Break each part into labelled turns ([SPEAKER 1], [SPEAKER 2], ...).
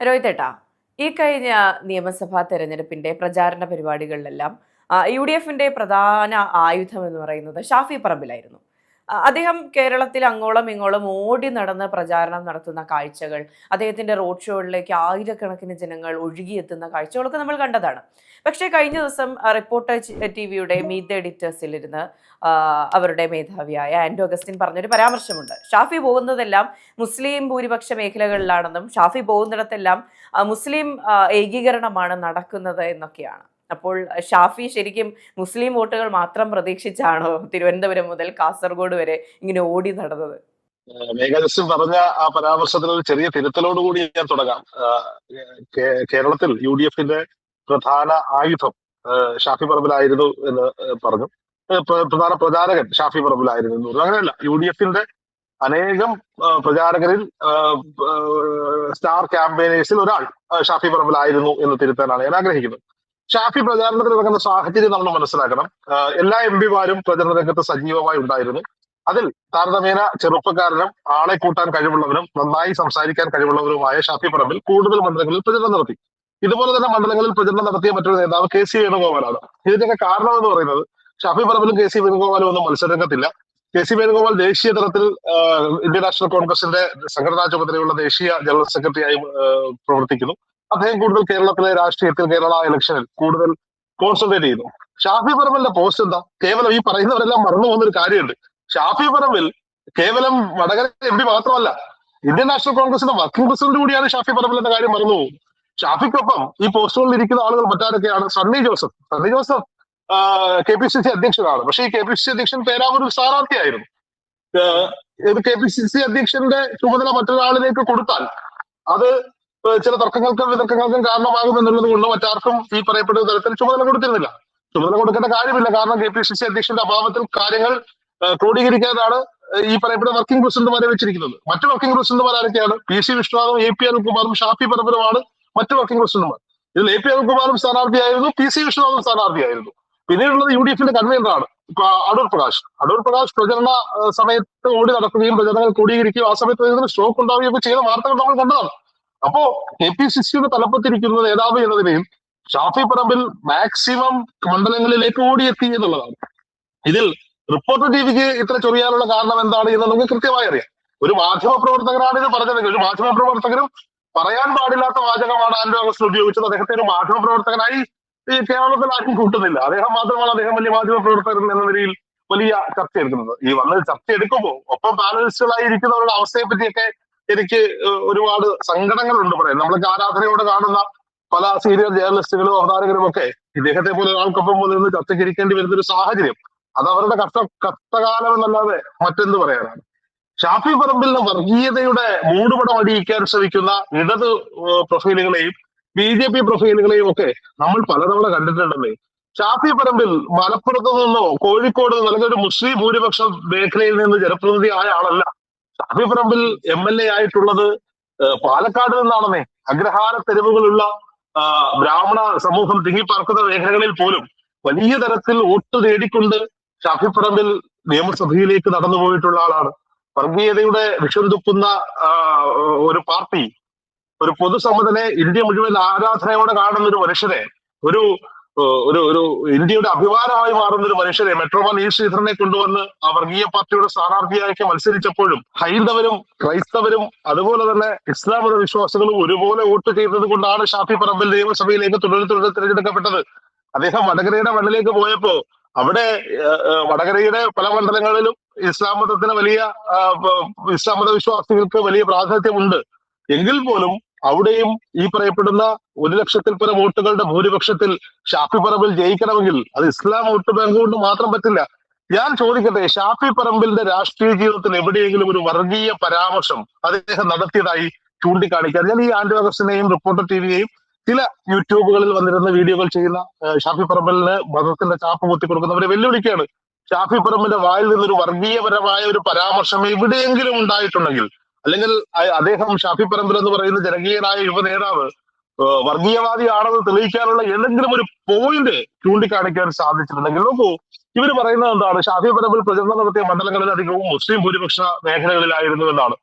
[SPEAKER 1] രോഹിതേട്ടാ, ഈ കഴിഞ്ഞ നിയമസഭാ തെരഞ്ഞെടുപ്പിന്റെ പ്രചാരണ പരിപാടികളിലെല്ലാം യു ഡി എഫിന്റെ പ്രധാന ആയുധം എന്ന് പറയുന്നത് ഷാഫി പറമ്പിലായിരുന്നു. അദ്ദേഹം കേരളത്തിൽ അങ്ങോളം ഇങ്ങോളം ഓടി നടന്ന് പ്രചാരണം നടത്തുന്ന കാഴ്ചകൾ, അദ്ദേഹത്തിന്റെ റോഡ് ഷോകളിലേക്ക് ആയിരക്കണക്കിന് ജനങ്ങൾ ഒഴുകിയെത്തുന്ന കാഴ്ചകളൊക്കെ നമ്മൾ കണ്ടതാണ്. പക്ഷേ കഴിഞ്ഞ ദിവസം റിപ്പോർട്ടർ ടിവിയുടെ മീറ്റ് ദ എഡിറ്റേഴ്സിൽ ഇരുന്ന് അവരുടെ മേധാവിയായ ആന്റോ അഗസ്റ്റിൻ പറഞ്ഞൊരു പരാമർശമുണ്ട്. ഷാഫി പോകുന്നതെല്ലാം മുസ്ലിം ഭൂരിപക്ഷ മേഖലകളിലാണെന്നും ഷാഫി പോകുന്നിടത്തെല്ലാം മുസ്ലിം ഏകീകരണമാണ് നടക്കുന്നത് എന്നൊക്കെയാണ്. അപ്പോൾ ഷാഫി ശരിക്കും മുസ്ലിം വോട്ടുകൾ മാത്രം പ്രതീക്ഷിച്ചാണോ തിരുവനന്തപുരം മുതൽ കാസർഗോഡ് വരെ ഇങ്ങനെ ഓടി നടന്നത്?
[SPEAKER 2] മേഘാജസ്റ്റിൻ പറഞ്ഞ ആ പരാമർശത്തിൽ ഒരു ചെറിയ തിരുത്തലോട് കൂടി ഞാൻ തുടങ്ങാം. കേരളത്തിൽ യു ഡി എഫിന്റെ പ്രധാന ആയുധം ഷാഫി പറമ്പിലായിരുന്നു എന്ന് പറഞ്ഞു. പ്രധാന പ്രചാരകൻ ഷാഫി പറമ്പിലായിരുന്നു എന്ന് പറഞ്ഞു. അങ്ങനെയല്ല, യു ഡി എഫിന്റെ അനേകം പ്രചാരകരിൽ സ്റ്റാർ ക്യാമ്പയിനേഴ്സിൽ ഒരാൾ ഷാഫി പറമ്പിലായിരുന്നു എന്ന് തിരുത്താനാണ് ഞാൻ ആഗ്രഹിക്കുന്നത്. ഷാഫി പ്രചാരണത്തിൽ ഇറങ്ങുന്ന സാഹചര്യം നമ്മൾ മനസ്സിലാക്കണം. എല്ലാ എം പിമാരും പ്രചരണ രംഗത്ത് സജീവമായി ഉണ്ടായിരുന്നു. അതിൽ താരതമ്യേന ചെറുപ്പക്കാരനും ആളെ കൂട്ടാൻ കഴിവുള്ളവരും നന്നായി സംസാരിക്കാൻ കഴിവുള്ളവരുമായ ഷാഫി പറമ്പിൽ കൂടുതൽ മണ്ഡലങ്ങളിൽ പ്രചരണം നടത്തി. ഇതുപോലെ തന്നെ മണ്ഡലങ്ങളിൽ പ്രചരണം നടത്തിയ മറ്റൊരു നേതാവ് കെ സി വേണുഗോപാലാണ്. ഇതിന്റെയൊക്കെ കാരണം എന്ന് പറയുന്നത് ഷാഫി പറമ്പിലും കെ സി വേണുഗോപാലും ഒന്നും മത്സരരംഗത്തില്ല. കെ സി വേണുഗോപാൽ ദേശീയ തലത്തിൽ ഇന്ത്യൻ നാഷണൽ കോൺഗ്രസിന്റെ സംഘടനാ ചുമതലയുള്ള ദേശീയ ജനറൽ സെക്രട്ടറിയായി പ്രവർത്തിക്കുന്നു. അദ്ദേഹം കൂടുതൽ കേരളത്തിലെ രാഷ്ട്രീയത്തിൽ കേരള ഇലക്ഷനിൽ കൂടുതൽ കോൺസെൻട്രേറ്റ് ചെയ്യുന്നു. ഷാഫി പറമ്പിലിന്റെ പോസ്റ്റ് എന്താ? കേവലം ഈ പറയുന്നവരെല്ലാം മറന്നു പോകുന്നൊരു കാര്യമുണ്ട്. ഷാഫി പറമ്പിൽ കേവലം വടകര എം പി മാത്രമല്ല, ഇന്ത്യൻ നാഷണൽ കോൺഗ്രസിന്റെ വർക്കിംഗ് പ്രസിഡന്റ് കൂടിയാണ് ഷാഫി പറമ്പിൽ എന്ന കാര്യം മറന്നു പോകും. ഷാഫിക്കൊപ്പം ഈ പോസ്റ്റുകളിൽ ഇരിക്കുന്ന ആളുകൾ മറ്റാരൊക്കെയാണ്? Sunny Joseph K P C C അധ്യക്ഷനാണ്. പക്ഷേ ഈ കെ പി സി സി അധ്യക്ഷൻ പേരാവൂർ സ്ഥാനാർത്ഥിയായിരുന്നു. ഇത് കെ പി സി സി അധ്യക്ഷന്റെ ചുമതല മറ്റൊരാളിലേക്ക് കൊടുത്താൽ അത് ചില തർക്കങ്ങൾക്കും വിതർക്കങ്ങൾക്കും കാരണമാകുമെന്നുള്ളത് കൊണ്ട് മറ്റാർക്കും ഈ പറയപ്പെടുന്ന തരത്തിൽ ചുമതല കൊടുത്തിരുന്നില്ല. ചുമതല കൊടുക്കേണ്ട കാര്യമില്ല. കാരണം കെ പി സി സി അധ്യക്ഷന്റെ അഭാവത്തിൽ കാര്യങ്ങൾ ക്രോഡീകരിക്കാനാണ് ഈ പറയപ്പെടുന്ന വർക്കിംഗ് പ്രസിഡന്റുമാരെ വെച്ചിരിക്കുന്നത്. മറ്റു വർക്കിംഗ് പ്രസിഡന്റുമാർ ആരൊക്കെയാണ്? പി സി വിശ്വനാഥും എ പി അനിൽകുമാറും ഷാഫി പറമ്പിലുമാണ് മറ്റു വർക്കിംഗ് പ്രസിഡന്റുമാർ. ഇതിൽ എ പി അനിൽകുമാറും സ്ഥാനാർത്ഥിയായിരുന്നു, പി സി വിശ്വനാഥും സ്ഥാനാർത്ഥിയായിരുന്നു. പിന്നീടുള്ളത് യു ഡി എഫിന്റെ കൺവീനറാണ് അടൂർ പ്രകാശ്. അടൂർ പ്രകാശ് പ്രചരണ സമയത്ത് ഓടി നടക്കുകയും പ്രചരണങ്ങൾ ക്രോഡീകരിക്കുകയും ആ സമയത്ത് ഇതിന് സ്ട്രോക്ക് ഉണ്ടാവുകയൊക്കെ ചെയ്യുന്ന വാർത്തകൾ നമ്മൾ കണ്ടതാണ്. അപ്പോ കെ പി സി സിയുടെ തലപ്പത്തിരിക്കുന്ന നേതാവ് എന്ന നിലയിൽ ഷാഫി പറമ്പിൽ മാക്സിമം മണ്ഡലങ്ങളിലേക്ക് ഓടിയെത്തി എന്നുള്ളതാണ്. ഇതിൽ റിപ്പോർട്ടർ ടിവിക്ക് ഇത്ര ചൊറിയാനുള്ള കാരണം എന്താണ് എന്ന് നമുക്ക് കൃത്യമായി അറിയാം. ഒരു മാധ്യമ പ്രവർത്തകനാണ് ഇത് പറഞ്ഞതെങ്കിൽ ഒരു മാധ്യമ പ്രവർത്തകരും പറയാൻ പാടില്ലാത്ത വാചകമാണ് ആന്റോ അഗസ്റ്റിൻ ഉപയോഗിച്ചത്. അദ്ദേഹത്തെ ഒരു മാധ്യമ പ്രവർത്തകനായി ഈ കേരളത്തിൽ ആരും കൂട്ടുന്നില്ല. അദ്ദേഹം മാത്രമാണ് അദ്ദേഹം വലിയ മാധ്യമ പ്രവർത്തകൻ എന്ന നിലയിൽ വലിയ ചർച്ച എടുക്കുന്നത്. ഈ വന്ന് ചർച്ച എടുക്കുമ്പോൾ ഒപ്പം പാനലിസ്റ്റുകളായി ഇരിക്കുന്നവരുടെ അവസ്ഥയെ പറ്റിയൊക്കെ എനിക്ക് ഒരുപാട് സങ്കടങ്ങളുണ്ട് പറയാൻ. നമ്മളൊക്കെ ആരാധനയോടെ കാണുന്ന പല സീനിയർ ജേർണലിസ്റ്റുകളും അവതാരകരും ഒക്കെ ഇദ്ദേഹത്തെ പോലെ ഒരാൾക്കൊപ്പം നിന്ന് ചർച്ചയ്ക്ക് ഇരിക്കേണ്ടി വരുന്ന ഒരു സാഹചര്യം, അത് അവരുടെ കഷ്ടകാലം എന്നല്ലാതെ മറ്റെന്ത് പറയാനാണ്. ഷാഫി പറമ്പിലിന് വർഗീയതയുടെ മൂടുപടം അടിയിക്കാൻ ശ്രമിക്കുന്ന ഇടത് പ്രൊഫൈലുകളെയും ബി ജെ പി പ്രൊഫൈലുകളെയും ഒക്കെ നമ്മൾ പലതവണ കണ്ടിട്ടുണ്ടെന്നേ. ഷാഫി പറമ്പിൽ മലപ്പുറത്ത് നിന്നോ കോഴിക്കോട് നിന്നോ അല്ലെങ്കിൽ ഒരു മുസ്ലിം ഭൂരിപക്ഷ മേഖലയിൽ നിന്ന് ജനപ്രതിനിധി ആയ ആളല്ല. Shafi Parambil M L A ആയിട്ടുള്ളത് പാലക്കാട് നിന്നാണെന്നേ. അഗ്രഹാര തെരുവുകളുള്ള ബ്രാഹ്മണ സമൂഹം തിങ്ങിപ്പാർക്കുന്ന മേഖലകളിൽ പോലും വലിയ തരത്തിൽ വോട്ട് നേടിക്കൊണ്ട് ഷാഫി പറമ്പിൽ നിയമസഭയിലേക്ക് നടന്നുപോയിട്ടുള്ള ആളാണ്. വർഗീയതയുടെ വിഷം തുപ്പുന്ന ഒരു പാർട്ടി, ഒരു പൊതുസമ്മതനെ ഇന്ത്യ മുഴുവൻ ആരാധനയോടെ കാണുന്ന ഒരു മനുഷ്യനെ, ഒരു ഒരു ഒരു ഇന്ത്യയുടെ അഭിമാനമായി മാറുന്ന ഒരു മനുഷ്യരെ മെട്രോമാൻ ഇ ശ്രീധരനെ കൊണ്ടുവന്ന് ആ വർഗീയ പാർട്ടിയുടെ സ്ഥാനാർത്ഥിയാക്കി മത്സരിച്ചപ്പോഴും ഹൈന്ദവരും ക്രൈസ്തവരും അതുപോലെ തന്നെ ഇസ്ലാം മത വിശ്വാസികളും ഒരുപോലെ വോട്ട് ചെയ്തത് കൊണ്ടാണ് ഷാഫി പറമ്പിൽ നിയമസഭയിലേക്ക് തുടരെ തിരഞ്ഞെടുക്കപ്പെട്ടത്. അദ്ദേഹം വടകരയുടെ മണ്ണിലേക്ക് പോയപ്പോ അവിടെ വടകരയുടെ പല മണ്ഡലങ്ങളിലും ഇസ്ലാം മതത്തിന് ഇസ്ലാം മത വിശ്വാസികൾക്ക് വലിയ പ്രാധാന്യമുണ്ട്. എങ്കിൽ പോലും അവിടെയും ഈ പറയപ്പെടുന്ന 1,00,000-ൽ പരം വോട്ടുകളുടെ ഭൂരിപക്ഷത്തിൽ ഷാഫി പറമ്പിൽ ജയിക്കണമെങ്കിൽ അത് ഇസ്ലാം വോട്ട് ബാങ്ക് കൊണ്ട് മാത്രം പറ്റില്ല. ഞാൻ ചോദിക്കട്ടെ, ഷാഫി പറമ്പിലിന്റെ രാഷ്ട്രീയ ജീവിതത്തിൽ എവിടെയെങ്കിലും ഒരു വർഗീയ പരാമർശം അദ്ദേഹം നടത്തിയതായി ചൂണ്ടിക്കാണിക്കാൻ ഞാൻ ഈ ആന്റോ അഗസ്റ്റിനെയും റിപ്പോർട്ടർ ടിവിയെയും ചില യൂട്യൂബുകളിൽ വന്നിരുന്ന വീഡിയോകൾ ചെയ്യുന്ന ഷാഫി പറമ്പിലിന് മതത്തിന്റെ ചാപ്പ് കുത്തി കൊടുക്കുന്നവരെ വെല്ലുവിളിക്കുകയാണ്. ഷാഫി പറമ്പിന്റെ വായിൽ നിന്നൊരു വർഗീയപരമായ ഒരു പരാമർശം എവിടെയെങ്കിലും ഉണ്ടായിട്ടുണ്ടെങ്കിൽ, അല്ലെങ്കിൽ അദ്ദേഹം ഷാഫി പറമ്പിൽ എന്ന് പറയുന്ന ജനകീയനായ യുവ നേതാവ് വർഗീയവാദിയാണെന്ന് തെളിയിക്കാനുള്ള ഏതെങ്കിലും ഒരു പോയിന്റ് ചൂണ്ടിക്കാണിക്കാൻ സാധിച്ചിട്ടുണ്ടെങ്കിൽ, നോക്കൂ, ഇവർ പറയുന്നത് എന്താണ്? ഷാഫി പറമ്പിൽ പ്രചരണം നടത്തിയ മണ്ഡലങ്ങളിൽ അധികവും മുസ്ലിം ഭൂരിപക്ഷ മേഖലകളിലായിരുന്നു എന്നാണ്.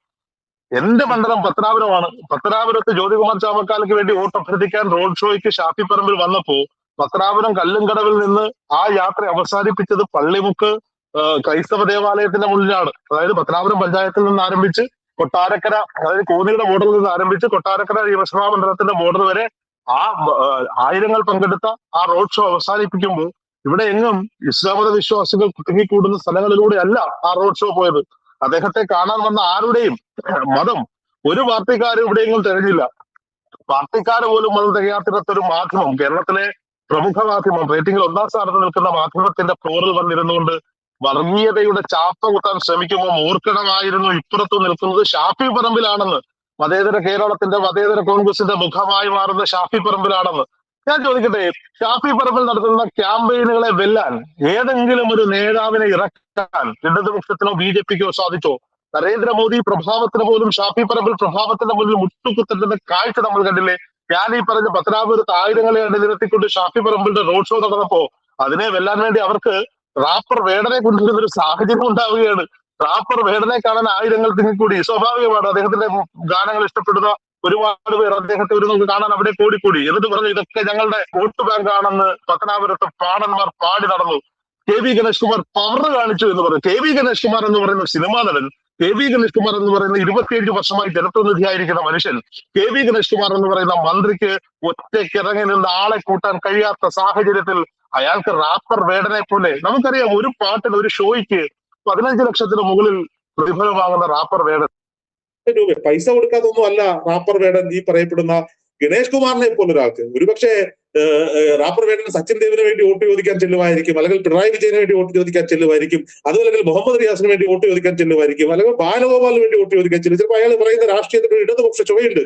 [SPEAKER 2] എന്റെ മണ്ഡലം പത്തനാപുരമാണ്. പത്തനാപുരത്ത് ജ്യോതികുമാർ ചാമക്കാലയ്ക്ക് വേണ്ടി വോട്ട് അഭ്യർത്ഥിക്കാൻ റോഡ് ഷോയ്ക്ക് ഷാഫി പറമ്പിൽ വന്നപ്പോ പത്തനാപുരം കല്ലുംകടവിൽ നിന്ന് ആ യാത്ര അവസാനിപ്പിച്ചത് പള്ളിമുക്ക് ക്രൈസ്തവ ദേവാലയത്തിന്റെ മുന്നിലാണ്. അതായത് പത്തനാപുരം പഞ്ചായത്തിൽ നിന്ന് ആരംഭിച്ച് കൊട്ടാരക്കര, അതായത് കോന്നിയുടെ ബോർഡറിൽ നിന്ന് ആരംഭിച്ച് കൊട്ടാരക്കര നിയമസഭാ മണ്ഡലത്തിന്റെ ബോർഡർ വരെ ആ ആയിരങ്ങൾ പങ്കെടുത്ത ആ റോഡ് ഷോ അവസാനിപ്പിക്കുമ്പോൾ ഇവിടെ എങ്ങും ഇസ്ലാമത വിശ്വാസികൾ കുടുങ്ങിക്കൂടുന്ന സ്ഥലങ്ങളിലൂടെ അല്ല ആ റോഡ് ഷോ പോയത്. അദ്ദേഹത്തെ കാണാൻ വന്ന ആരുടെയും മതം ഒരു പാർട്ടിക്കാരും ഇവിടെയെങ്കിലും തികഞ്ഞില്ല. പാർട്ടിക്കാർ പോലും മതം തികയാത്തിടത്തൊരു മാധ്യമം, കേരളത്തിലെ പ്രമുഖ മാധ്യമം, റേറ്റിംഗിൽ 1ാം സ്ഥാനത്ത് നിൽക്കുന്ന മാധ്യമത്തിന്റെ ഫ്ലോറിൽ വന്നിരുന്നുകൊണ്ട് വർഗീയതയുടെ ചാപ്പ കുത്താൻ ശ്രമിക്കുമ്പോൾ ഓർക്കണമായിരുന്നു ഇപ്പുറത്ത് നിൽക്കുന്നത് ഷാഫി പറമ്പിലാണെന്ന്. മതേതര കേരളത്തിന്റെ, മതേതര കോൺഗ്രസിന്റെ മുഖമായി മാറുന്ന ഷാഫി പറമ്പിലാണെന്ന്. ഞാൻ ചോദിക്കട്ടെ, ഷാഫി പറമ്പിൽ നടത്തുന്ന ക്യാമ്പയിനുകളെ വെല്ലാൻ ഏതെങ്കിലും ഒരു നേതാവിനെ ഇറക്കാൻ ഇടതുപക്ഷത്തിനോ BJPക്കോ സാധിച്ചോ? നരേന്ദ്രമോദി പ്രഭാവത്തിന് പോലും ഷാഫി പറമ്പിൽ പ്രഭാവത്തിന്റെ മുന്നിൽ മുട്ടുകുത്തേണ്ട കാഴ്ച നമ്മൾ കണ്ടില്ലേ? ഞാൻ ഈ പറഞ്ഞ പത്തനാപുരത്ത് ആയിരങ്ങളെ അണിനിരത്തിക്കൊണ്ട് ഷാഫി പറമ്പിന്റെ റോഡ് ഷോ നടന്നപ്പോ അതിനെ വെല്ലാൻ വേണ്ടി അവർക്ക് റാപ്പർ വേടനെ കൊണ്ടുവരുന്ന ഒരു സാഹചര്യം ഉണ്ടാവുകയാണ്. റാപ്പർ വേടനെ കാണാൻ ആയിരങ്ങൾ തിങ്ങിക്കൂടി. സ്വാഭാവികമാണ്, അദ്ദേഹത്തിന്റെ ഗാനങ്ങൾ ഇഷ്ടപ്പെടുന്ന ഒരുപാട് പേർ അദ്ദേഹത്തെ ഒരു നോക്ക് കാണാൻ അവിടെ കൂടിക്കൂടി. എന്നിട്ട് പറഞ്ഞു ഇതൊക്കെ ഞങ്ങളുടെ വോട്ട് ബാങ്ക് ആണെന്ന് പത്തനാപുരത്ത് പാടന്മാർ പാടി നടന്നു. KV ഗണേഷ് കുമാർ പവർ കാണിച്ചു എന്ന് പറഞ്ഞു. KV ഗണേഷ് കുമാർ എന്ന് പറയുന്ന സിനിമാ നടൻ, KV ഗണേഷ് കുമാർ എന്ന് പറയുന്ന 27 വർഷമായി ജനപ്രതിനിധിയായിരിക്കുന്ന മനുഷ്യൻ, KV ഗണേഷ് കുമാർ എന്ന് പറയുന്ന മന്ത്രിക്ക് ഒറ്റയ്ക്കിറങ്ങി നിന്ന് ആളെ കൂട്ടാൻ കഴിയാത്ത സാഹചര്യത്തിൽ അയാൾക്ക് റാപ്പർ വേടനെ പോലെ, നമുക്കറിയാം ഒരു പാട്ടിന് ഒരു ഷോയ്ക്ക് 15 ലക്ഷത്തിന് മുകളിൽ പ്രതിഫലം വാങ്ങുന്ന റാപ്പർ വേടൻ.
[SPEAKER 3] രൂപ പൈസ കൊടുക്കാതൊന്നും അല്ല റാപ്പർ വേടൻ ഈ പറയപ്പെടുന്ന ഗണേഷ് കുമാറിനെ പോലൊരാൾക്ക്. ഒരുപക്ഷെ റാപ്പർ വേടൻ സച്ചിൻ ദേവിന് വേണ്ടി വോട്ട് ചോദിക്കാൻ ചെല്ലുമായിരിക്കും, അല്ലെങ്കിൽ പിണറായി വിജയന് വേണ്ടി വോട്ട് ചോദിക്കാൻ ചെല്ലുമായിരിക്കും, അതുമല്ലെങ്കിൽ മുഹമ്മദ് റിയാസിന് വേണ്ടി വോട്ട് ചോദിക്കാൻ ചെല്ലുമായിരിക്കും, അല്ലെങ്കിൽ ബാലഗോപാലിന് വേണ്ടി വോട്ട് ചോദിക്കാൻ ചെല്ലും. ചിലപ്പോൾ അയാൾ പറയുന്ന രാഷ്ട്രീയത്തിന് ഇടതുപക്ഷ ചുവയുണ്ട്.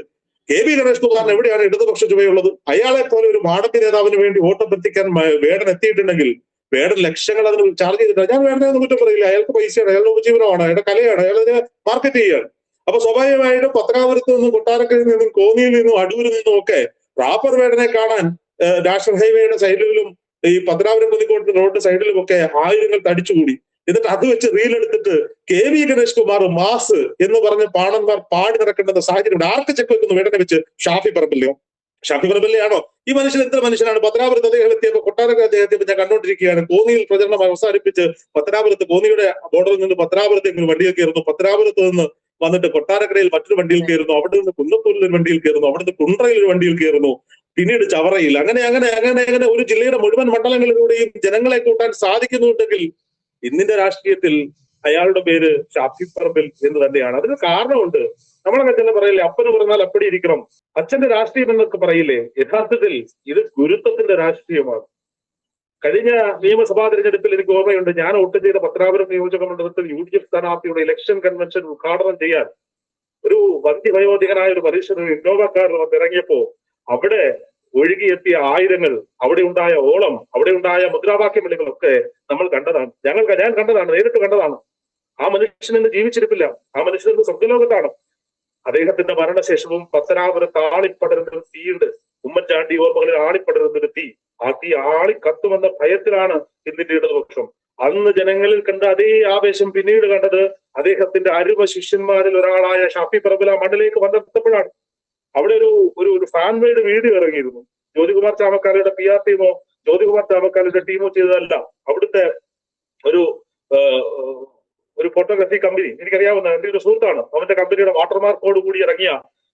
[SPEAKER 3] KV ഗണേഷ് കുമാറിന് എവിടെയാണ് ഇടതുപക്ഷ ചുവയുള്ളത്? അയാളെ പോലെ ഒരു ഭാടത്തി നേതാവിന് വേണ്ടി വോട്ട് അഭ്യർത്ഥിക്കാൻ വേടൻ എത്തിയിട്ടുണ്ടെങ്കിൽ വേടൻ ലക്ഷങ്ങൾ അതിന് ചാർജ് ചെയ്തിട്ടുണ്ട്. ഞാൻ വേടനെ ഒന്നും കുറ്റം പറയില്ല, അയാൾക്ക് പൈസയാണ്, അയാളുടെ ഉപജീവനമാണ്, അയാളുടെ കലയാണ്, അയാൾ അതിനെ മാർക്കറ്റ് ചെയ്യുകയാണ്. അപ്പൊ സ്വാഭാവികമായിട്ടും പത്തനാപുരത്ത് നിന്നും കൊട്ടാരക്കരയിൽ നിന്നും കോന്നിയിൽ നിന്നും അടൂരിൽ നിന്നും ഒക്കെ റാപ്പർ വേടനെ കാണാൻ നാഷണൽ ഹൈവേയുടെ സൈഡിലും ഈ പത്തനാപുരം കുന്നിക്കോട്ട് റോഡ് സൈഡിലും ഒക്കെ ആയിരങ്ങൾ തടിച്ചുകൂടി. എന്നിട്ട് അത് വെച്ച് റീലെടുത്തിട്ട് KV ഗണേഷ് കുമാർ മാസ് എന്ന് പറഞ്ഞ് പാണന്മാർ പാടി നടക്കേണ്ട സാഹചര്യം. ആർക്ക് ചെക്ക് വെക്കുന്നു വേടനെ വെച്ച്? ഷാഫി പറമ്പിലെയോ? ഷാഫി പറമ്പിലെയാണോ? ഈ മനുഷ്യൻ എത്ര മനുഷ്യനാണ്? പത്തനാപുരത്ത് അദ്ദേഹം എത്തിയപ്പോൾ, കൊട്ടാരക്കര അദ്ദേഹത്തെ ഞാൻ കണ്ടുകൊണ്ടിരിക്കുകയാണ്. കോന്നിയിൽ പ്രചരണം അവസാനിപ്പിച്ച് പത്തനാപുരത്ത് കോന്നിയുടെ ബോർഡറിൽ നിന്ന് പത്തനാപുരത്തേക്ക് വണ്ടിയിൽ കയറുന്നു, പത്തനാപുരത്ത് നിന്ന് വന്നിട്ട് കൊട്ടാരക്കരയിൽ മറ്റൊരു വണ്ടിയിൽ കയറുന്നു, അവിടെ നിന്ന് കുന്നത്തൂരിൽ ഒരു വണ്ടിയിൽ കയറുന്നു, അവിടെ നിന്ന് കുണ്ട്രയിൽ ഒരു വണ്ടിയിൽ കയറുന്നു, പിന്നീട് ചവറയിൽ, അങ്ങനെ അങ്ങനെ അങ്ങനെ അങ്ങനെ ഒരു ജില്ലയുടെ മുഴുവൻ മണ്ഡലങ്ങളിലൂടെയും ജനങ്ങളെ കൂട്ടാൻ സാധിക്കുന്നുണ്ടെങ്കിൽ ഇന്നിന്റെ രാഷ്ട്രീയത്തിൽ അയാളുടെ പേര് ഷാഫി പറമ്പിൽ എന്ന് തന്നെയാണ്. അതിന് കാരണമുണ്ട്. നമ്മളൊക്കെ തന്നെ പറയില്ലേ, അപ്പന് പറഞ്ഞാൽ അപ്പടി ഇരിക്കണം, അച്ഛന്റെ രാഷ്ട്രീയം എന്നൊക്കെ പറയില്ലേ? യഥാർത്ഥത്തിൽ ഇത് ഗുരുത്വത്തിന്റെ രാഷ്ട്രീയമാണ്. കഴിഞ്ഞ നിയമസഭാ തെരഞ്ഞെടുപ്പിൽ എനിക്ക് ഓർമ്മയുണ്ട്, ഞാൻ വോട്ട് ചെയ്ത പത്തനാപുരം നിയോജക മണ്ഡലത്തിൽ UDF സ്ഥാനാർത്ഥിയുടെ ഇലക്ഷൻ കൺവെൻഷൻ ഉദ്ഘാടനം ചെയ്യാൻ ഒരു വന്ധ്യവയോധികനായ ഒരു മനുഷ്യൻ ഇന്നോവ കാറിൽ വന്നിറങ്ങിയപ്പോ അവിടെ ഒഴുകിയെത്തിയ ആയിരങ്ങൾ, അവിടെ ഉണ്ടായ ഓളം, അവിടെ ഉണ്ടായ മുദ്രാവാക്യം വിളികളൊക്കെ നമ്മൾ കണ്ടതാണ്. ഞാൻ കണ്ടതാണ്, നേരിട്ട് കണ്ടതാണ്. ആ മനുഷ്യൻ ഇന്ന് ജീവിച്ചിരിപ്പില്ല, ആ മനുഷ്യൻ ഇന്ന് സ്വർഗ്ഗലോകത്താണ്. അദ്ദേഹത്തിന്റെ മരണശേഷവും പത്തനാപുരത്ത് ആളിപ്പടരുന്നൊരു തീയുണ്ട്. ഉമ്മൻചാണ്ടി ഓർമ്മകളിൽ ആളിപ്പടരുന്നൊരു തീ. ആ തീ ആളി കത്തുമെന്ന ഭയത്തിലാണ് ഇന്നിന്റെ ഇടതുപക്ഷം. അന്ന് ജനങ്ങളിൽ കണ്ട അതേ ആവേശം പിന്നീട് കണ്ടത് അദ്ദേഹത്തിന്റെ അരുമ ശിഷ്യന്മാരിൽ ഒരാളായ ഷാഫി പറമ്പിൽ ആ മണ്ണിലേക്ക് വന്നെത്തപ്പോഴാണ്. അവിടെ ഒരു ഫാൻ മെയ്ഡ് വീഡിയോ ഇറങ്ങിയിരുന്നു. ജ്യോതികുമാർ ചാമക്കാലയുടെ PR ടീമോ ജ്യോതികുമാർ ചാമക്കാലയുടെ ടീമോ ചെയ്തതല്ല. അവിടുത്തെ ഒരു ഫോട്ടോഗ്രാഫി കമ്പനി, എനിക്കറിയാവുന്ന എന്റെ ഒരു സുഹൃത്താണ്, അവന്റെ കമ്പനിയുടെ വാട്ടർമാർക്കോട് കൂടി ഇറങ്ങിയ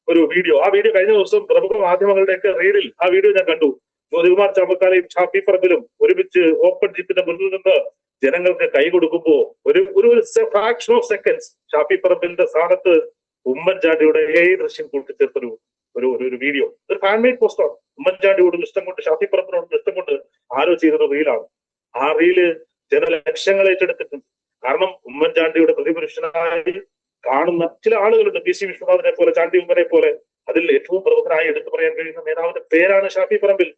[SPEAKER 3] ഒരു വീഡിയോ. ആ വീഡിയോ കഴിഞ്ഞ ദിവസം പ്രമുഖ മാധ്യമങ്ങളുടെയൊക്കെ റീലിൽ ആ വീഡിയോ ഞാൻ കണ്ടു. ജ്യോതികുമാർ ചാമക്കാലയും ഷാഫി പറമ്പിലും ഒരുമിച്ച് ഓപ്പൺ ജീപ്പിന്റെ മുന്നിൽ നിന്ന് ജനങ്ങൾക്ക് കൈ കൊടുക്കുമ്പോ ഒരു ഫ്രാക്ഷൻ ഓഫ് സെക്കൻഡ്സ് ഷാഫി പറമ്പിലിന്റെ സ്ഥാനത്ത് ഉമ്മൻചാണ്ടിയുടെ ദൃശ്യം കൂട്ടിച്ചേർത്തൊരു ഒരു വീഡിയോ, ഒരു ഫാൻമെയ്ഡ് പോസ്റ്ററാണ്. ഉമ്മൻചാണ്ടിയോടും ഇഷ്ടം കൊണ്ട്, ഷാഫി പറമ്പിനോടും ഇഷ്ടം കൊണ്ട് ആരോ ചെയ്തൊരു റീലാണ്. ആ റീല് ജനലക്ഷങ്ങൾ ഏറ്റെടുത്തിട്ടുണ്ട്. കാരണം ഉമ്മൻചാണ്ടിയുടെ പ്രതിപുരുഷനായി കാണുന്ന ചില ആളുകളുണ്ട്, PC വിശ്വനാഥനെ പോലെ, ചാണ്ടി ഉമ്മനെ പോലെ. അതിൽ ഏറ്റവും പ്രമുഖനായി എടുത്തു പറയാൻ കഴിയുന്ന നേതാവിന്റെ പേരാണ് ഷാഫി പറമ്പിൽ.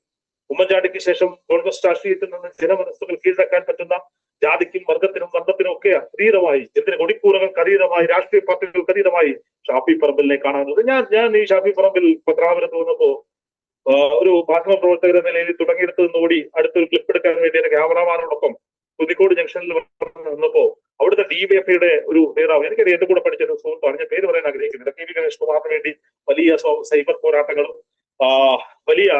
[SPEAKER 3] ഉമ്മൻചാണ്ടിക്ക് ശേഷം കോൺഗ്രസ് രാഷ്ട്രീയത്തിൽ നിന്ന് ജനമനസ്സുകൾ കീഴടക്കാൻ പറ്റുന്ന, ജാതിക്കും വർഗത്തിനും വർഗത്തിനും ഒക്കെ അതീതമായി, എന്തിന് കൊടിക്കൂറകൾക്ക് അതീതമായി, രാഷ്ട്രീയ പാർട്ടികൾക്ക് അതീതമായി ഷാഫി പറമ്പിലിനെ കാണാറുണ്ട്. ഞാൻ ഈ ഷാഫി പറമ്പിൽ പത്തനാപുരത്ത് വന്നപ്പോ ഒരു മാധ്യമ പ്രവർത്തകരുടെ നിലയിൽ തുടങ്ങിയെടുത്ത് നിന്നോടി അടുത്തൊരു ക്ലിപ്പ് എടുക്കാൻ വേണ്ടി എന്റെ ക്യാമറമാനോടൊപ്പം കുന്നിക്കോട് ജംഗ്ഷനിൽ വന്നപ്പോ അവിടുത്തെ DYFI-യുടെ ഒരു നേതാവ്, എനിക്കറിയാം, എന്റെ കൂടെ പഠിച്ച ഒരു സുഹൃത്ത്, പറഞ്ഞ പേര് പറയാൻ ആഗ്രഹിക്കുന്നില്ല, KV ഗണേഷ് കുമാറിന് വേണ്ടി വലിയ സൈബർ പോരാട്ടങ്ങളും വലിയ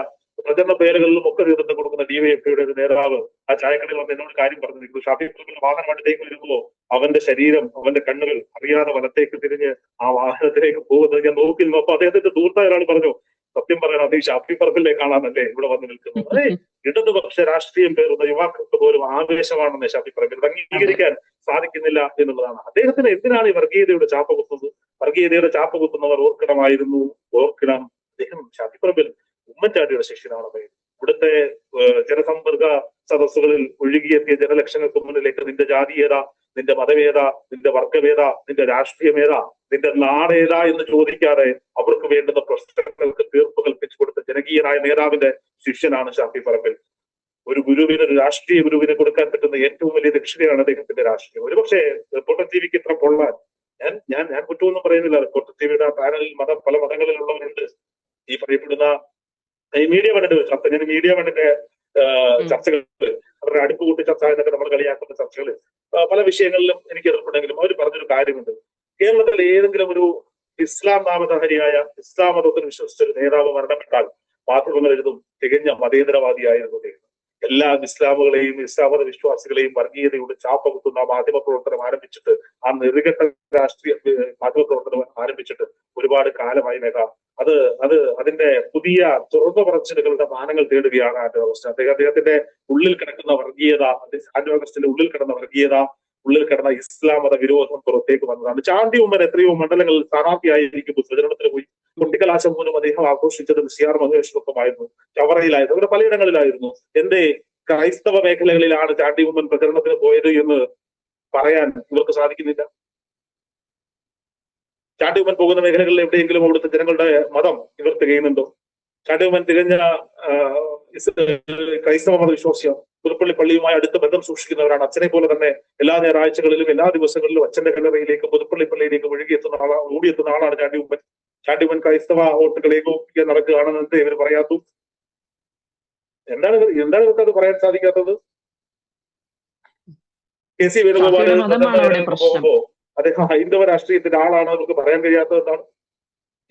[SPEAKER 3] പ്രചരണ പേരുകളിലും ഒക്കെ നേതൃത്വം കൊടുക്കുന്ന DYFI-യുടെ ഒരു നേതാവ് ആ ചായക്കടയിൽ വന്ന് എന്നോട് കാര്യം പറഞ്ഞു നിൽക്കുന്നു. ഷാഫി പറമ്പിൽ വാഹനം വണ്ടിലേക്ക് വരുമ്പോൾ അവന്റെ ശരീരം, അവന്റെ കണ്ണുകൾ അറിയാതെ വലത്തേക്ക് തിരിഞ്ഞ് ആ വാഹനത്തിലേക്ക് പോകുന്നത് ഞാൻ നോക്കി നിന്നു. അപ്പൊ അദ്ദേഹത്തിന്റെ സുഹൃത്തായ ഒരാൾ പറഞ്ഞു, സത്യം പറയണം, അത് ഈ ഷാഫി പറമ്പിലെ കാണാനല്ലേ ഇവിടെ വന്ന് നിൽക്കുന്നത്. അതെ, ഇടതുപക്ഷ രാഷ്ട്രീയം പേറുന്ന യുവാക്കൾക്ക് പോലും ആവേശമാണെന്ന് ഷാഫി പറമ്പിൽ അംഗീകരിക്കാൻ സാധിക്കുന്നില്ല എന്നുള്ളതാണ്. അദ്ദേഹത്തിന് എന്തിനാണ് ഈ വർഗീയതയുടെ ചാപ്പ കുത്തുന്നത്? വർഗീയതയുടെ ചാപ്പ കുത്തുന്നവർ ഓർക്കണം, അദ്ദേഹം ഷാഫി പറമ്പിൽ ഉമ്മൻചാണ്ടിയുടെ ശിഷ്യനാണ്. ഇവിടുത്തെ ജനസമ്പർക്ക സദസ്സുകളിൽ ഒഴുകിയെത്തിയ ജനലക്ഷങ്ങൾക്ക് മുന്നിലേക്ക് നിന്റെ ജാതിയേത, നിന്റെ മതമേത, നിന്റെ വർഗമേത, നിന്റെ രാഷ്ട്രീയമേത, നിന്റെ നാടേത എന്ന് ചോദിക്കാതെ അവർക്ക് വേണ്ടുന്ന പ്രശ്നങ്ങൾക്ക് തീർപ്പ് കൽപ്പിച്ചു കൊടുത്ത ജനകീയനായ നേതാവിന്റെ ശിഷ്യനാണ് ഷാഫി പറമ്പിൽ. ഒരു ഗുരുവിന്, ഒരു രാഷ്ട്രീയ ഗുരുവിന് കൊടുക്കാൻ പറ്റുന്ന ഏറ്റവും വലിയ ദക്ഷിണയാണ് അദ്ദേഹത്തിന്റെ രാഷ്ട്രീയം. ഒരുപക്ഷെ റിപ്പോർട്ടർ ടിവിക്ക് ഇത്ര കൊള്ളാൻ ഞാൻ കുറ്റമൊന്നും പറയുന്നില്ല. റിപ്പോർട്ടർ ടിവിയുടെ പാനലിൽ പല മതങ്ങളിലുള്ളവരുണ്ട്. ഈ പറയപ്പെടുന്ന ഈ മീഡിയ വണ്ണിന്റെ ചർച്ച, ഞാൻ മീഡിയ വണ്ണിന്റെ ചർച്ചകൾ, അവരുടെ അടുപ്പ് കൂട്ടി ചർച്ച എന്നൊക്കെ നമ്മൾ കളിയാക്കുന്ന ചർച്ചകൾ പല വിഷയങ്ങളിലും എനിക്ക് എതിർപ്പുണ്ടെങ്കിലും അവർ പറഞ്ഞൊരു കാര്യമുണ്ട്. കേരളത്തിൽ ഏതെങ്കിലും ഒരു ഇസ്ലാം നാമധാരിയായ, ഇസ്ലാം മതത്തിൽ വിശ്വസിച്ച ഒരു നേതാവ് മരണപ്പെട്ടാൽ മാധ്യമങ്ങൾ എഴുതും തികഞ്ഞ മതേതരവാദിയായിരുന്നു അദ്ദേഹം. എല്ലാ ഇസ്ലാമുകളെയും, ഇസ്ലാം മത വിശ്വാസികളെയും വർഗീയതയുടെ ചാപ്പ കുത്തുന്ന മാധ്യമ പ്രവർത്തനം ആരംഭിച്ചിട്ട്, ആ നെറുകെട്ട രാഷ്ട്രീയ മാധ്യമ പ്രവർത്തനം ആരംഭിച്ചിട്ട് ഒരുപാട് കാലമായി നേതാവ് അതിന്റെ പുതിയ തുറന്നു പറച്ചിലുകളുടെ മാനങ്ങൾ തേടുകയാണ് ആന്റോ അഗസ്റ്റിൻ. അദ്ദേഹത്തിന്റെ ഉള്ളിൽ കിടക്കുന്ന വർഗീയത, ആന്റോ അഗസ്റ്റിന്റെ ഉള്ളിൽ കിടന്ന വർഗീയത, ഉള്ളിൽ കിടന്ന ഇസ്ലാം മത വിരോധം പുറത്തേക്ക് വന്നതാണ്. ചാണ്ടി ഉമ്മൻ എത്രയോ മണ്ഡലങ്ങളിൽ സ്ഥാനാർത്ഥിയായിരിക്കുമ്പോൾ പ്രചരണത്തിന് പോയി. കുട്ടിക്കലാശം പോലും അദ്ദേഹം ആഘോഷിച്ചത് CR മഹേഷിനൊപ്പമായിരുന്നു, ചവറയിലായിരുന്നു, അങ്ങനെ പലയിടങ്ങളിലായിരുന്നു. എന്റെ ക്രൈസ്തവ മേഖലകളിലാണ് ചാണ്ടി ഉമ്മൻ പ്രചരണത്തിന് പോയത് എന്ന് പറയാൻ ഇവർക്ക് സാധിക്കുന്നില്ല. ചാണ്ടി ഉമ്മൻ പോകുന്ന മേഖലകളിൽ എവിടെയെങ്കിലും അവിടുത്തെ ജനങ്ങളുടെ മതം ഇവർ തികയുന്നുണ്ടോ? ചാണ്ടി ഉമ്മൻ തികഞ്ഞ ക്രൈസ്തവ മത വിശ്വാസിയാണ്. പുതുപ്പള്ളി പള്ളിയുമായി അടുത്ത ബന്ധം സൂക്ഷിക്കുന്നവരാണ്. അച്ഛനെ പോലെ തന്നെ എല്ലാ ഞായറാഴ്ചകളിലും എല്ലാ ദിവസങ്ങളിലും അച്ഛന്റെ കല്ലറയിലേക്ക്, പുതുപ്പള്ളി പള്ളിയിലേക്ക് ഓടിയെത്തുന്ന ആളാണ് ചാണ്ടി ഉമ്മൻ. ചാണ്ടി ഉമ്മൻ ക്രൈസ്തവ വോട്ടുകൾ ഏകോപിപ്പിക്കാൻ നടക്കുകയാണെന്ന് ഇവർ പറയാത്തു. എന്താണ് ഇവർക്ക് അത് പറയാൻ സാധിക്കാത്തത്? KC വേണുഗോപാൽ പോകുമ്പോ അദ്ദേഹം ഹൈന്ദവ രാഷ്ട്രീയത്തിന്റെ ആളാണ് അവർക്ക് പറയാൻ കഴിയാത്തത് എന്താണ്?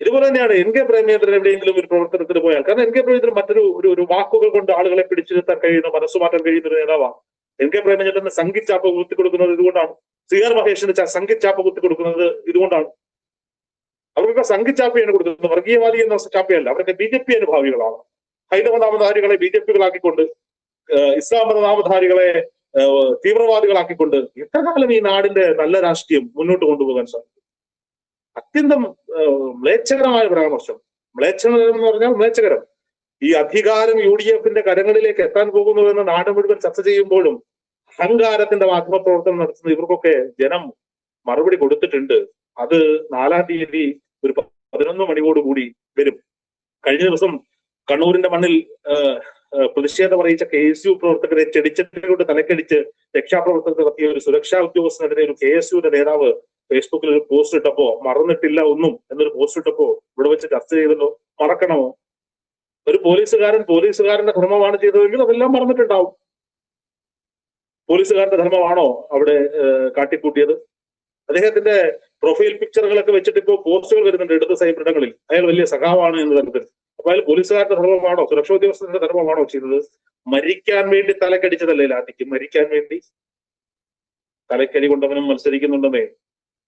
[SPEAKER 3] ഇതുപോലെ തന്നെയാണ് NK പ്രേമചന്ദ്രൻ എവിടെയെങ്കിലും ഒരു പ്രവർത്തനത്തിന് പോയാൽ, കാരണം NK പ്രേമചന്ദ്രൻ മറ്റൊരു വാക്കുകൾ കൊണ്ട് ആളുകളെ പിടിച്ചിരുത്താൻ കഴിയുന്ന, മനസ്സു മാറ്റാൻ കഴിയുന്ന ഒരു നേതാവാണ്. NK പ്രേമചന്ദ്രന് സംഘിച്ചാപ്പ കുത്തി കൊടുക്കുന്നത് ഇതുകൊണ്ടാണ്. CR മഹേഷിന് സംഘിച്ചാപ്പ കുത്തി കൊടുക്കുന്നത് ഇതുകൊണ്ടാണ്. അവർക്കൊക്കെ സംഘിച്ചാപ്പയാണ് കൊടുക്കുന്നത്, വർഗീയവാദി എന്ന ചാപ്പയല്ല. അവരൊക്കെ BJP അനുഭാവികളാണ്. ഹൈന്ദവ നാമധാരികളെ BJP-കളാക്കിക്കൊണ്ട്, ഇസ്ലാം മത നാമധാരികളെ തീവ്രവാദികളാക്കിക്കൊണ്ട് എത്ര കാലം ഈ നാടിന്റെ നല്ല രാഷ്ട്രീയം മുന്നോട്ട് കൊണ്ടുപോകാൻ സാധിക്കും? അത്യന്തം മ്ലേച്ഛകരമായ പരാമർശം. മ്ലേച്ഛകരം എന്ന് പറഞ്ഞാൽ മ്ലേച്ഛകരം. ഈ അധികാരം UDF-ന്റെ കരങ്ങളിലേക്ക് എത്താൻ പോകുന്നു എന്ന് നാട് മുഴുവൻ ചർച്ച ചെയ്യുമ്പോഴും അഹങ്കാരത്തിന്റെ മാധ്യമപ്രവർത്തനം നടത്തുന്ന ഇവർക്കൊക്കെ ജനം മറുപടി കൊടുത്തിട്ടുണ്ട്. അത് 4-ാം തീയതി ഒരു 11 മണിയോടുകൂടി വരും. കഴിഞ്ഞ ദിവസം കണ്ണൂരിന്റെ മണ്ണിൽ പ്രതിഷേധം അറിയിച്ച KSU പ്രവർത്തകരെ ചെടിച്ചട്ടികൊണ്ട് തലക്കടിച്ച് രക്ഷാപ്രവർത്തനത്തിൽ നടത്തിയ ഒരു സുരക്ഷാ ഉദ്യോഗസ്ഥനെതിരെ ഒരു KSU-ന്റെ നേതാവ് ഫേസ്ബുക്കിൽ ഒരു പോസ്റ്റ് ഇട്ടപ്പോ, മറന്നിട്ടില്ല ഒന്നും എന്നൊരു പോസ്റ്റ് ഇട്ടപ്പോ ഇവിടെ വെച്ച് ചർച്ച ചെയ്തല്ലോ. മറക്കണമോ? ഒരു പോലീസുകാരന്റെ ധർമ്മമാണ് ചെയ്തതെങ്കിൽ അതെല്ലാം മറന്നിട്ടുണ്ടാവും. പോലീസുകാരന്റെ ധർമ്മമാണോ അവിടെ കാട്ടിക്കൂട്ടിയത്? അദ്ദേഹത്തിന്റെ പ്രൊഫൈൽ പിക്ചറുകളൊക്കെ വെച്ചിട്ട് ഇപ്പോൾ പോസ്റ്റുകൾ വരുന്നുണ്ട് ഇടത് സൈബറിടങ്ങളിൽ, അയാൾ വലിയ സഖാവാണ് എന്ന് തരത്തിൽ. അപ്പൊ അയാൾ പോലീസുകാരുടെ ധർമ്മമാണോ, സുരക്ഷാ ഉദ്യോഗസ്ഥരുടെ ധർമ്മമാണോ ചെയ്തത്? മരിക്കാൻ വേണ്ടി തലക്കടിച്ചതല്ലേ ലാത്തിക്ക്? മരിക്കാൻ വേണ്ടി തലക്കടി കൊണ്ടവനും മത്സരിക്കുന്നുണ്ടെന്നേ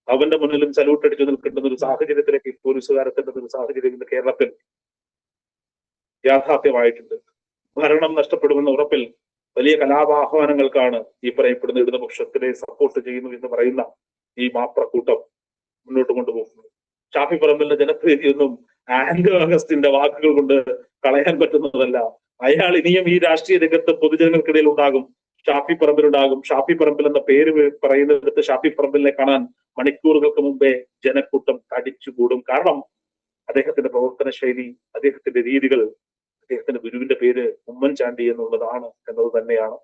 [SPEAKER 3] അവന്റെ മുന്നിലും സല്യൂട്ട് അടിച്ചു നിൽക്കേണ്ടുന്ന ഒരു സാഹചര്യത്തിലേക്ക് പോലീസുകാരെത്തേണ്ട ഒരു സാഹചര്യം ഇന്ന് കേരളത്തിൽ യാഥാർത്ഥ്യമായിട്ടുണ്ട്. ഭരണം നഷ്ടപ്പെടുമെന്ന ഉറപ്പിൽ വലിയ കലാപാഹ്വാനങ്ങൾക്കാണ് ഈ പറയപ്പെടുന്ന ഇടതുപക്ഷത്തിനെ സപ്പോർട്ട് ചെയ്യുന്നു എന്ന് പറയുന്ന ഈ മാപ്രക്കൂട്ടം മുന്നോട്ട് കൊണ്ടുപോകുന്നത്. ഷാഫി പറമ്പിലിന്റെ ജനപ്രീതിയൊന്നും ആന്റോ അഗസ്റ്റിന്റെ വാക്കുകൾ കൊണ്ട് കളയാൻ പറ്റുന്നതല്ല. അയാൾ ഇനിയും ഈ രാഷ്ട്രീയ രംഗത്ത് പൊതുജനങ്ങൾക്കിടയിൽ ഉണ്ടാകും. ഷാഫി പറമ്പിലുണ്ടാകും. ഷാഫി പറമ്പിൽ എന്ന പേര് പറയുന്നിടത്ത് ഷാഫി പറമ്പിലിനെ കാണാൻ മണിക്കൂറുകൾക്ക് മുമ്പേ ജനക്കൂട്ടം തടിച്ചുകൂടും. കാരണം അദ്ദേഹത്തിന്റെ പ്രവർത്തന ശൈലി, അദ്ദേഹത്തിന്റെ രീതികൾ, അദ്ദേഹത്തിന്റെ ഗുരുവിന്റെ പേര് ഉമ്മൻചാണ്ടി എന്നുള്ളതാണ് എന്നത് തന്നെയാണ്.